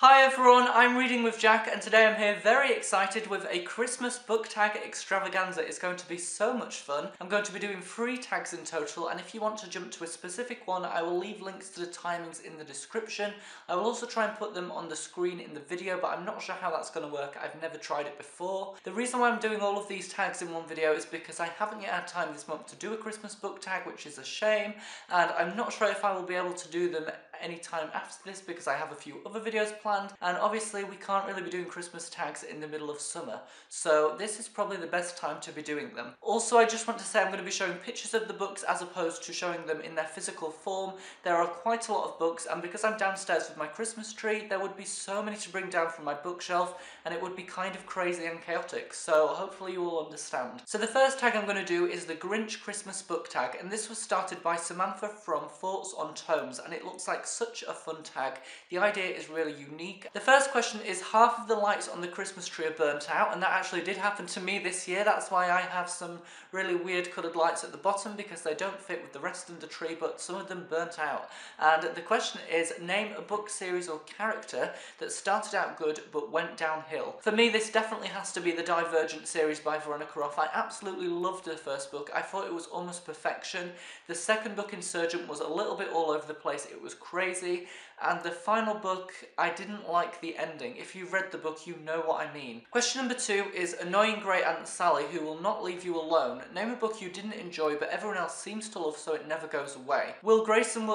Hi everyone, I'm Reading with Jack and today I'm here very excited with a Christmas book tag extravaganza. It's going to be so much fun. I'm going to be doing 3 tags in total, and if you want to jump to a specific one, I will leave links to the timings in the description. I will also try and put them on the screen in the video, but I'm not sure how that's going to work. I've never tried it before. The reason why I'm doing all of these tags in one video is because I haven't yet had time this month to do a Christmas book tag, which is a shame, and I'm not sure if I will be able to do them any time after this because I have a few other videos planned, and obviously we can't really be doing Christmas tags in the middle of summer, so this is probably the best time to be doing them. Also, I just want to say I'm going to be showing pictures of the books as opposed to showing them in their physical form. There are quite a lot of books, and because I'm downstairs with my Christmas tree, there would be so many to bring down from my bookshelf, and it would be kind of crazy and chaotic, so hopefully you will understand. So the first tag I'm going to do is the Grinch Christmas book tag, and this was started by Samantha from Thoughts on Tomes, and it looks like such a fun tag. The idea is really unique. The first question is, half of the lights on the Christmas tree are burnt out, and that actually did happen to me this year. That's why I have some really weird coloured lights at the bottom, because they don't fit with the rest of the tree, but some of them burnt out. And the question is, name a book series or character that started out good but went downhill. For me, this definitely has to be the Divergent series by Veronica Roth. I absolutely loved the first book. I thought it was almost perfection. The second book, Insurgent, was a little bit all over the place. It was crazy. And the final book, I didn't like the ending. If you've read the book, you know what I mean. Question number 2 is Annoying Great Aunt Sally Who Will Not Leave You Alone. Name a book you didn't enjoy but everyone else seems to love, so it never goes away. Will Grayson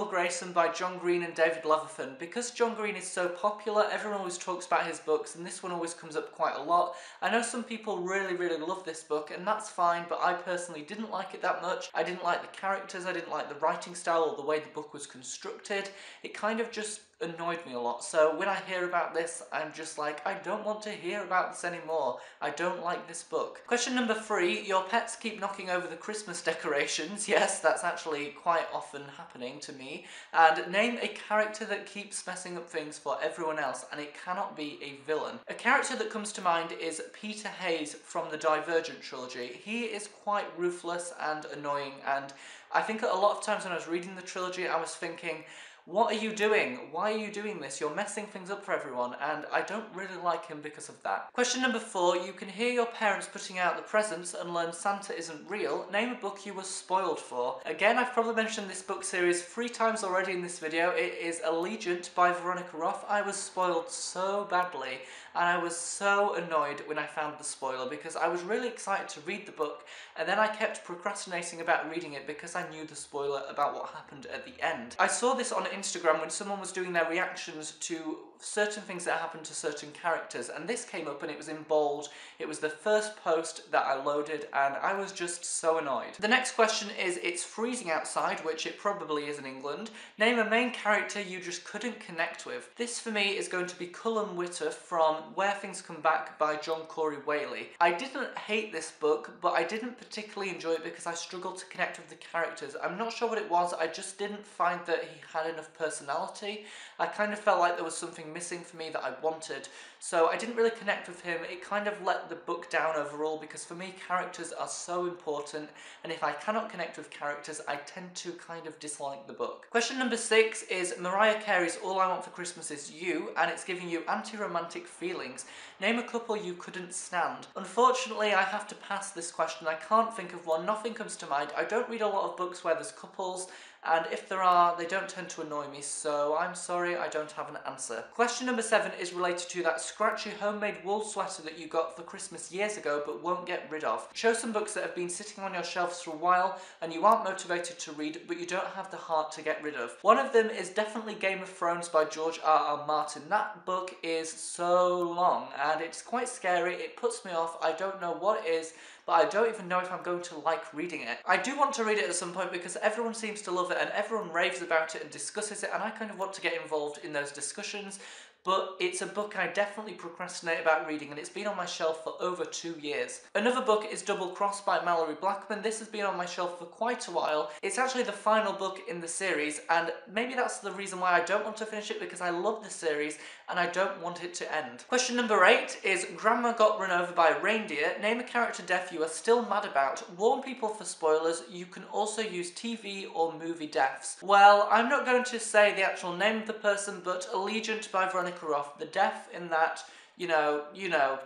by John Green and David Levithan. Because John Green is so popular, everyone always talks about his books, and this one always comes up quite a lot. I know some people really love this book, and that's fine, but I personally didn't like it that much. I didn't like the characters, I didn't like the writing style or the way the book was constructed. It kind of just annoyed me a lot, so when I hear about this, I'm just like, I don't want to hear about this anymore. I don't like this book. Question number 3, your pets keep knocking over the Christmas decorations. Yes, that's actually quite often happening to me. And name a character that keeps messing up things for everyone else, and it cannot be a villain. A character that comes to mind is Peter Hayes from the Divergent trilogy. He is quite ruthless and annoying, and I think a lot of times when I was reading the trilogy, I was thinking, what are you doing? Why are you doing this? You're messing things up for everyone, and I don't really like him because of that. Question number 4, you can hear your parents putting out the presents and learn Santa isn't real. Name a book you were spoiled for. Again, I've probably mentioned this book series 3 times already in this video. It is Allegiant by Veronica Roth. I was spoiled so badly, and I was so annoyed when I found the spoiler because I was really excited to read the book, and then I kept procrastinating about reading it because I knew the spoiler about what happened at the end. I saw this on Instagram when someone was doing their reactions to certain things that happened to certain characters, and this came up and it was in bold. It was the first post that I loaded, and I was just so annoyed. The next question is, it's freezing outside, which it probably is in England. Name a main character you just couldn't connect with. This for me is going to be Cullen Witter from Where Things Come Back by John Corey Whaley. I didn't hate this book, but I didn't particularly enjoy it because I struggled to connect with the characters. I'm not sure what it was, I just didn't find that he had enough personality. I kind of felt like there was something missing for me that I wanted, so I didn't really connect with him. It kind of let the book down overall because for me characters are so important, and if I cannot connect with characters, I tend to kind of dislike the book. Question number 6 is Mariah Carey's All I Want for Christmas Is You, and it's giving you anti-romantic feelings. Name a couple you couldn't stand. Unfortunately, I have to pass this question. I can't think of one. Nothing comes to mind. I don't read a lot of books where there's couples, and if there are, they don't tend to annoy me, so I'm sorry, I don't have an answer. Question number 7 is related to that scratchy homemade wool sweater that you got for Christmas years ago but won't get rid of. Show some books that have been sitting on your shelves for a while and you aren't motivated to read, but you don't have the heart to get rid of. One of them is definitely Game of Thrones by George R.R. Martin. That book is so long and it's quite scary. It puts me off. I don't know what it is, but I don't even know if I'm going to like reading it. I do want to read it at some point because everyone seems to love it and everyone raves about it and discusses it, and I kind of want to get involved in those discussions. But it's a book I definitely procrastinate about reading, and it's been on my shelf for over 2 years. Another book is Double Cross by Mallory Blackman. This has been on my shelf for quite a while. It's actually the final book in the series, and maybe that's the reason why I don't want to finish it, because I love the series and I don't want it to end. Question number 8 is Grandma Got Run Over by a Reindeer. Name a character death you are still mad about. Warn people for spoilers. You can also use TV or movie deaths. Well, I'm not going to say the actual name of the person, but Allegiant by Veronica slicker off. The death in that,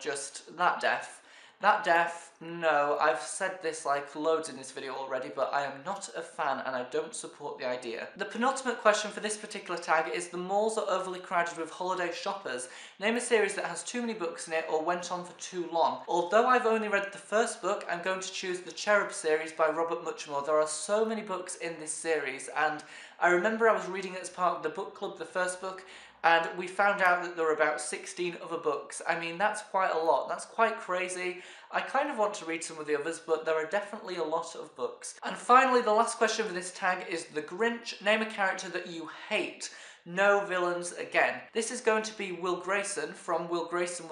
just that death. That death, no, I've said this like loads in this video already, but I am not a fan and I don't support the idea. The penultimate question for this particular tag is: the malls are overly crowded with holiday shoppers. Name a series that has too many books in it or went on for too long. Although I've only read the first book, I'm going to choose the Cherub series by Robert Muchmore. There are so many books in this series, and I remember I was reading it as part of the book club, the first book, and we found out that there were about 16 other books. I mean, that's quite a lot. That's quite crazy. I kind of want to read some of the others, but there are definitely a lot of books. And finally, the last question for this tag is The Grinch. Name a character that you hate. No villains again. This is going to be Will Grayson from Will Grayson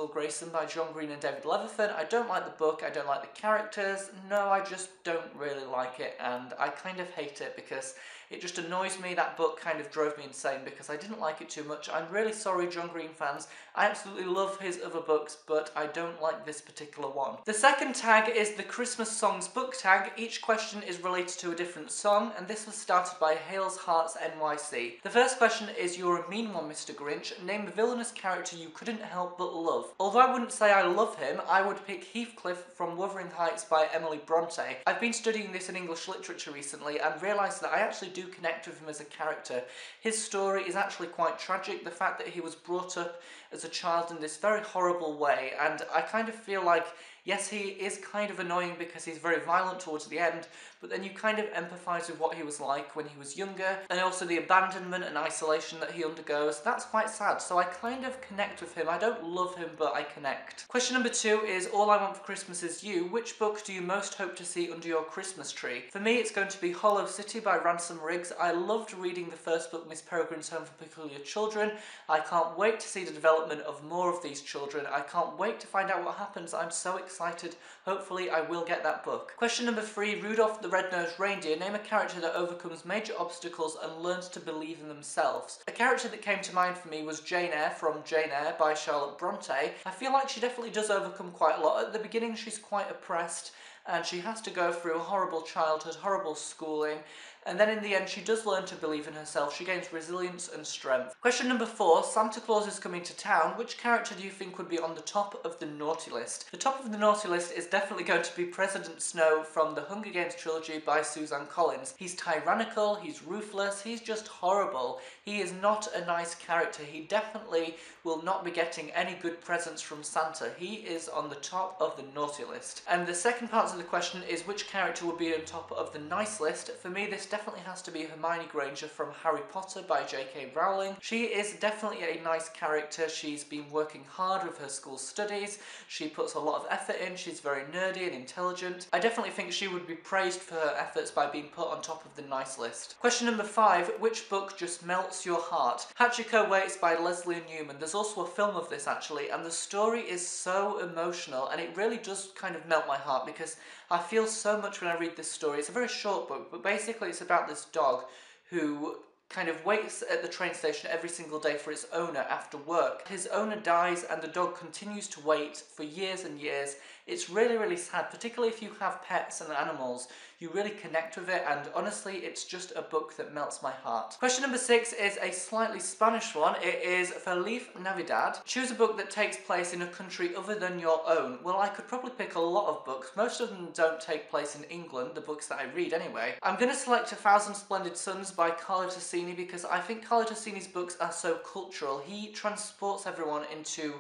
by John Green and David Leatherford. I don't like the book, I don't like the characters. No, I just don't really like it, and I kind of hate it because it just annoys me. That book kind of drove me insane because I didn't like it too much. I'm really sorry, John Green fans. I absolutely love his other books, but I don't like this particular one. The second tag is the Christmas Songs book tag. Each question is related to a different song, and this was started by Hales Hearts NYC. The first question is: you're a mean one, Mr. Grinch. Name the villainous character you couldn't help but love. Although I wouldn't say I love him, I would pick Heathcliff from Wuthering Heights by Emily Bronte. I've been studying this in English literature recently and realised that I actually do connect with him as a character. His story is actually quite tragic. The fact that he was brought up as a child in this very horrible way, and I kind of feel like, yes, he is kind of annoying because he's very violent towards the end, but then you kind of empathise with what he was like when he was younger, and also the abandonment and isolation that he undergoes. That's quite sad, so I kind of connect with him. I don't love him, but I connect. Question number 2 is: All I Want for Christmas Is You. Which book do you most hope to see under your Christmas tree? For me, it's going to be Hollow City by Ransom Riggs. I loved reading the first book, Miss Peregrine's Home for Peculiar Children. I can't wait to see the development of more of these children. I can't wait to find out what happens. I'm so excited. Hopefully I will get that book. Question number 3, Rudolph the Red-Nosed Reindeer. Name a character that overcomes major obstacles and learns to believe in themselves. A character that came to mind for me was Jane Eyre from Jane Eyre by Charlotte Bronte. I feel like she definitely does overcome quite a lot. At the beginning she's quite oppressed and she has to go through a horrible childhood, horrible schooling, and then in the end she does learn to believe in herself. She gains resilience and strength. Question number 4, Santa Claus is coming to town. Which character do you think would be on the top of the naughty list? The top of the naughty list is definitely going to be President Snow from the Hunger Games trilogy by Suzanne Collins. He's tyrannical, he's ruthless, he's just horrible. He is not a nice character. He definitely will not be getting any good presents from Santa. He is on the top of the naughty list. And the second part of the question is: which character would be on top of the nice list? For me, this definitely has to be Hermione Granger from Harry Potter by J.K. Rowling. She is definitely a nice character. She's been working hard with her school studies. She puts a lot of effort in. She's very nerdy and intelligent. I definitely think she would be praised for her efforts by being put on top of the nice list. Question number 5, which book just melts your heart? Hachiko Waits by Leslie Newman. There's also a film of this actually, and the story is so emotional and it really does kind of melt my heart because I feel so much when I read this story. It's a very short book, but basically it's about this dog who kind of waits at the train station every single day for its owner after work. His owner dies and the dog continues to wait for years and years. It's really, really sad, particularly if you have pets and animals. You really connect with it, and honestly, it's just a book that melts my heart. Question number 6 is a slightly Spanish one. It is Feliz Navidad. Choose a book that takes place in a country other than your own. Well, I could probably pick a lot of books. Most of them don't take place in England, the books that I read anyway. I'm going to select A Thousand Splendid Suns by Carlo Tassini because I think Carlo Tassini's books are so cultural. He transports everyone into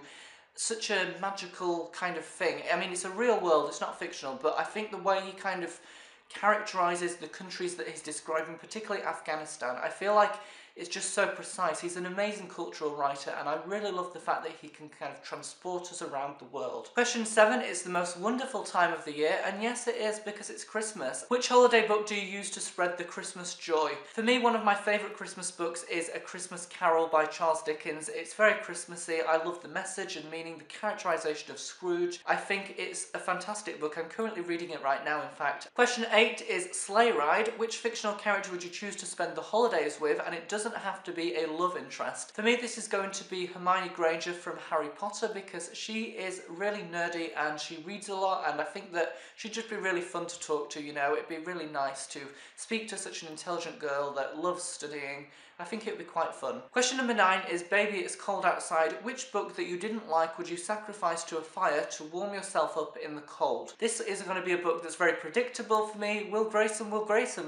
such a magical kind of thing. I mean, it's a real world, it's not fictional, but I think the way he kind of characterises the countries that he's describing, particularly Afghanistan, I feel like it's just so precise. He's an amazing cultural writer, and I really love the fact that he can kind of transport us around the world. Question 7 is the most wonderful time of the year, and yes, it is because it's Christmas. Which holiday book do you use to spread the Christmas joy? For me, one of my favourite Christmas books is A Christmas Carol by Charles Dickens. It's very Christmassy. I love the message and meaning, the characterisation of Scrooge. I think it's a fantastic book. I'm currently reading it right now, in fact. Question 8 is Sleigh Ride. Which fictional character would you choose to spend the holidays with? And it doesn't doesn't have to be a love interest. For me, this is going to be Hermione Granger from Harry Potter because she is really nerdy and she reads a lot, and I think that she'd just be really fun to talk to, you know. It'd be really nice to speak to such an intelligent girl that loves studying. I think it would be quite fun. Question number 9 is, baby, it's cold outside. Which book that you didn't like would you sacrifice to a fire to warm yourself up in the cold? This is going to be a book that's very predictable for me. Will Grayson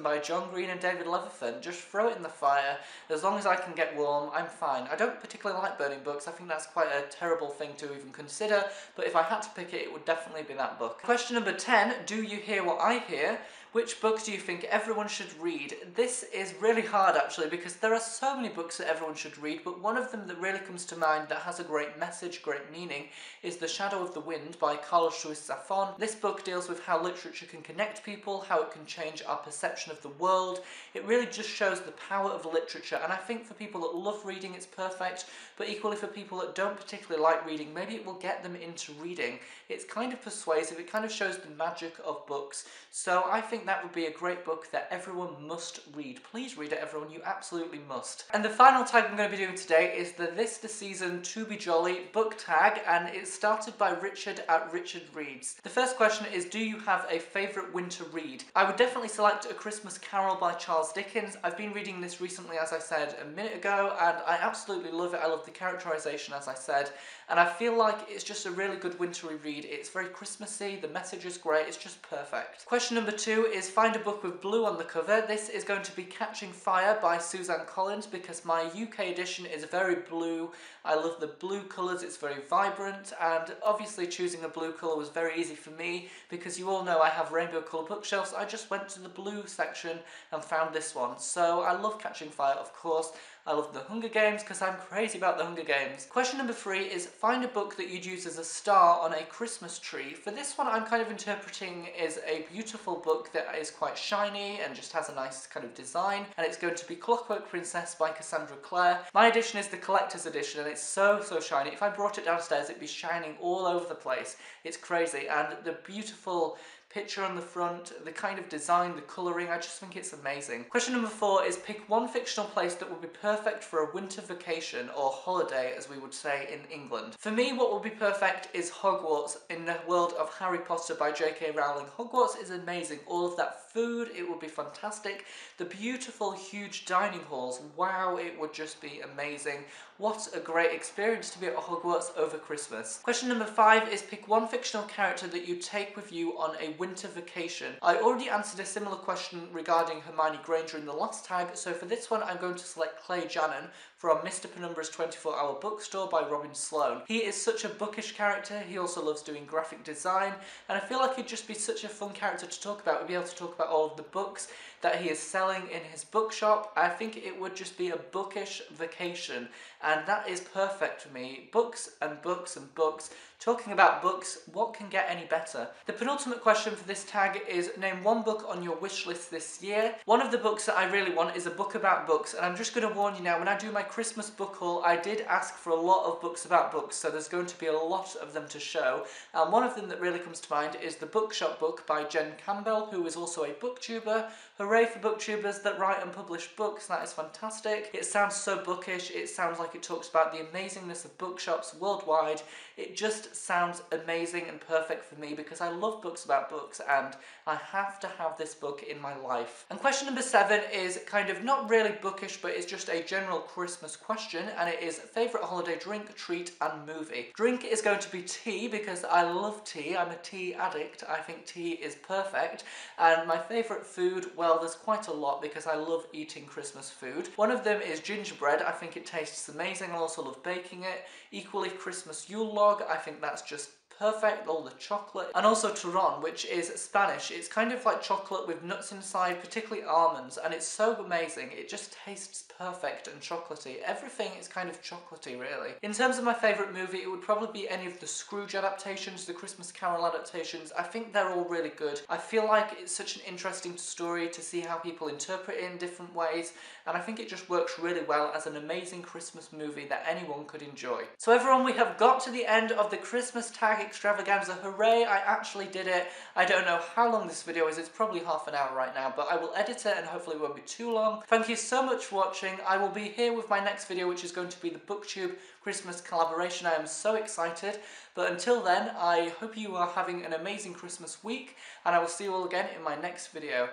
by John Green and David Levithan. Just throw it in the fire. As long as I can get warm, I'm fine. I don't particularly like burning books. I think that's quite a terrible thing to even consider, but if I had to pick it, it would definitely be that book. Question number 10, do you hear what I hear? Which book do you think everyone should read? This is really hard actually because there are so many books that everyone should read, but one of them that really comes to mind that has a great message, great meaning, is The Shadow of the Wind by Carlos Ruiz Zafón. This book deals with how literature can connect people, how it can change our perception of the world. It really just shows the power of literature, and I think for people that love reading it's perfect, but equally for people that don't particularly like reading, maybe it will get them into reading. It's kind of persuasive, it kind of shows the magic of books, so I think that would be a great book that everyone must read. Please read it, everyone, you absolutely must. And the final tag I'm going to be doing today is the This Season To Be Jolly book tag, and it's started by Richard at Richard Reads. The first question is, do you have a favourite winter read? I would definitely select A Christmas Carol by Charles Dickens. I've been reading this recently, as I said a minute ago, and I absolutely love it. I love the characterisation, as I said, and I feel like it's just a really good wintry read. It's very Christmassy, the message is great, it's just perfect. Question number 2 is, find a book with blue on the cover. This is going to be Catching Fire by Suzanne Collins because my UK edition is very blue. I love the blue colours, it's very vibrant, and obviously choosing a blue colour was very easy for me because you all know I have rainbow colour bookshelves. I just went to the blue section and found this one. So I love Catching Fire, of course. I love The Hunger Games because I'm crazy about The Hunger Games. Question number 3 is, find a book that you'd use as a star on a Christmas tree. For this one, I'm kind of interpreting as a beautiful book that is quite shiny and just has a nice kind of design, and it's going to be Clockwork Princess by Cassandra Clare. My edition is the collector's edition, and it's so shiny. If I brought it downstairs, it'd be shining all over the place. It's crazy, and the beautiful picture on the front, the kind of design, the colouring, I just think it's amazing. Question number 4 is, pick one fictional place that would be perfect for a winter vacation, or holiday as we would say in England. For me, what would be perfect is Hogwarts in the world of Harry Potter by J.K. Rowling. Hogwarts is amazing. All of that food, it would be fantastic. The beautiful, huge dining halls, wow, it would just be amazing. What a great experience to be at Hogwarts over Christmas. Question number 5 is, pick one fictional character that you take with you on a winter vacation. I already answered a similar question regarding Hermione Granger in the last tag, so for this one I'm going to select Clay Jannon from Mr. Penumbra's 24-Hour Bookstore by Robin Sloane. He is such a bookish character, he also loves doing graphic design, and I feel like he'd just be such a fun character to talk about. We'd be able to talk about all of the books that he is selling in his bookshop. I think it would just be a bookish vacation, and that is perfect for me. Books and books and books. Talking about books, what can get any better? The penultimate question for this tag is, name one book on your wish list this year. One of the books that I really want is a book about books, and I'm just going to warn you now, when I do my Christmas book haul, I did ask for a lot of books about books, so there's going to be a lot of them to show, and one of them that really comes to mind is The Bookshop Book by Jen Campbell, who is also a booktuber. Hooray for booktubers that write and publish books, that is fantastic. It sounds so bookish, it sounds like it talks about the amazingness of bookshops worldwide. It just sounds amazing and perfect for me because I love books about books and I have to have this book in my life. And question number 7 is kind of not really bookish, but it's just a general Christmas question, and it is favourite holiday drink, treat and movie. Drink is going to be tea because I love tea, I'm a tea addict, I think tea is perfect. And my favourite food, well, there's quite a lot because I love eating Christmas food. One of them is gingerbread, I think it tastes amazing, I also love baking it. Equally, Christmas Yule log, I think that's just perfect, all the chocolate. And also turron, which is Spanish. It's kind of like chocolate with nuts inside, particularly almonds, and it's so amazing. It just tastes perfect and chocolatey. Everything is kind of chocolatey, really. In terms of my favourite movie, it would probably be any of the Scrooge adaptations, the Christmas Carol adaptations. I think they're all really good. I feel like it's such an interesting story to see how people interpret it in different ways, and I think it just works really well as an amazing Christmas movie that anyone could enjoy. So everyone, we have got to the end of the Christmas tag Extravaganza. Hooray, I actually did it. I don't know how long this video is, it's probably half an hour right now, but I will edit it and hopefully it won't be too long. Thank you so much for watching. I will be here with my next video, which is going to be the BookTube Christmas collaboration. I am so excited. But until then, I hope you are having an amazing Christmas week, and I will see you all again in my next video.